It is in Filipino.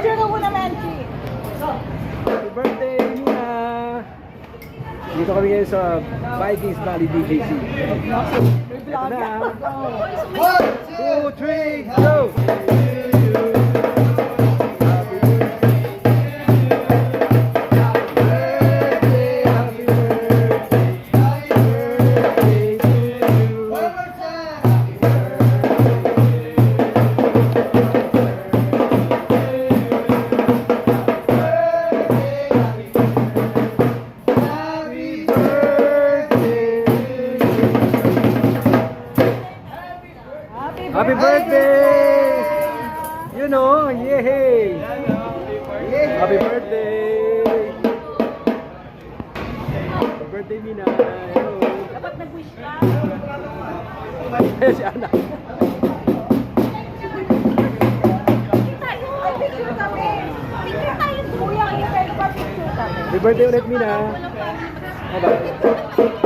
Picture ko naman, Chi. Happy birthday, Mina! Dito kami ngayon sa Vikings Valley DJC. Ito na. 1, 2, 3, go! Happy birthday! You know, yay! Happy birthday! Happy birthday, Mina! Hello! Dapat nag-wish ka. Si Ana. Ay, picture kami. Picture tayo, kuya. Picture kami. Happy birthday ulit, Mina! Bye-bye!